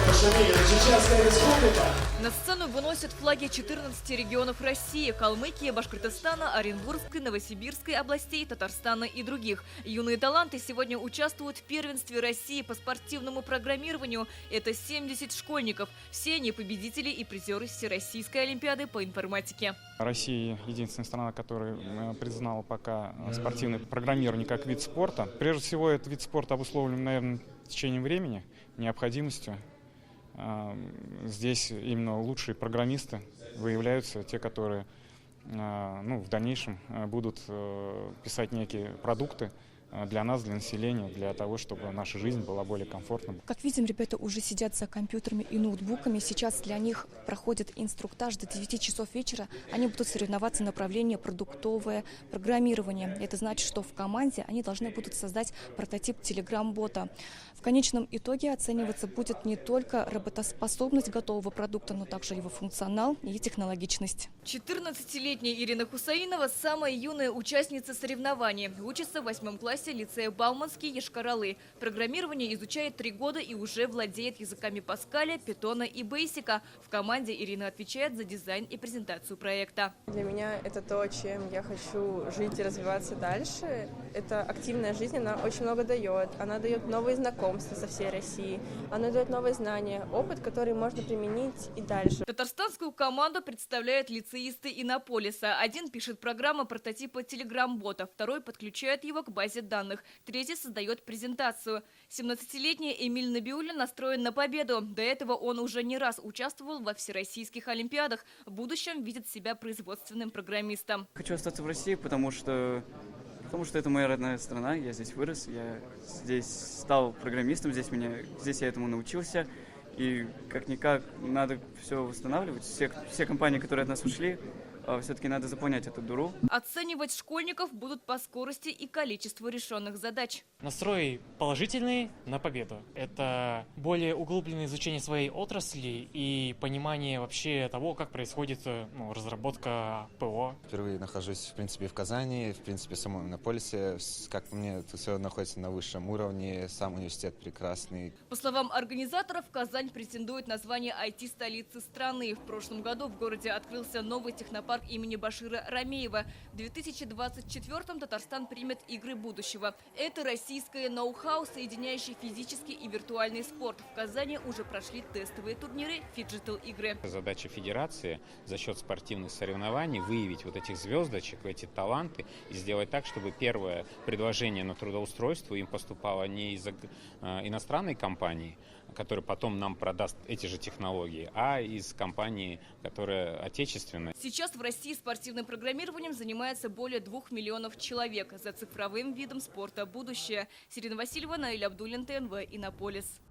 Чеченская республика. На сцену выносят флаги 14 регионов России – Калмыкии, Башкортостана, Оренбургской, Новосибирской областей, Татарстана и других. Юные таланты сегодня участвуют в первенстве России по спортивному программированию. Это 70 школьников. Все они победители и призеры Всероссийской олимпиады по информатике. Россия единственная страна, которая признала пока спортивное программирование как вид спорта. Прежде всего, этот вид спорта обусловлен, наверное, течением времени, необходимостью. Здесь именно лучшие программисты выявляются, те, которые в дальнейшем будут писать некие продукты для нас, для населения, для того, чтобы наша жизнь была более комфортной. Как видим, ребята уже сидят за компьютерами и ноутбуками. Сейчас для них проходит инструктаж до 9 часов вечера. Они будут соревноваться в направлении продуктовое программирование. Это значит, что в команде они должны будут создать прототип Telegram-бота. В конечном итоге оцениваться будет не только работоспособность готового продукта, но также его функционал и технологичность. 14-летняя Ирина Хусаинова – самая юная участница соревнований. Учится в 8 классе лицея Бауманский Йошкар-Олы. Программирование изучает 3 года и уже владеет языками Паскаля, Питона и Бейсика. В команде Ирина отвечает за дизайн и презентацию проекта. Для меня это то, чем я хочу жить и развиваться дальше. Это активная жизнь, она очень много дает. Она дает новые знакомства со всей Россией. Она дает новые знания, опыт, который можно применить и дальше. Татарстанскую команду представляют лицеисты Иннополиса. Один пишет программу прототипа Telegram-бота, второй подключает его к базе данных, третий создает презентацию. 17-летний Эмиль Набиуллин настроен на победу. До этого он уже не раз участвовал во всероссийских олимпиадах. В будущем видит себя производственным программистом. Хочу остаться в России, потому что это моя родная страна, я здесь вырос, я здесь стал программистом, здесь я этому научился. И как-никак надо все восстанавливать. Все компании, которые от нас ушли, все-таки надо заполнять эту дыру. Оценивать школьников будут по скорости и количеству решенных задач. Настрой положительный на победу. Это более углубленное изучение своей отрасли и понимание вообще того, как происходит разработка ПО. Впервые нахожусь, в принципе, в Казани, в принципе, в самом Иннополисе. Как по мне, это все находится на высшем уровне, сам университет прекрасный. По словам организаторов, Казань претендует на звание IT-столицы страны. В прошлом году в городе открылся новый технопарк имени Башира Рамеева. В 2024-м Татарстан примет игры будущего. Это российское ноу-хау, соединяющее физический и виртуальный спорт. В Казани уже прошли тестовые турниры фиджитал-игры. Задача федерации за счет спортивных соревнований выявить вот этих звездочек, эти таланты и сделать так, чтобы первое предложение на трудоустройство им поступало не из иностранной компании, которая потом нам продаст эти же технологии, а из компании, которая отечественная. Сейчас в России спортивным программированием занимается более 2 миллионов человек. За цифровым видом спорта будущее. Сирина Васильева, Наиль Абдуллин, ТНВ, Иннополис.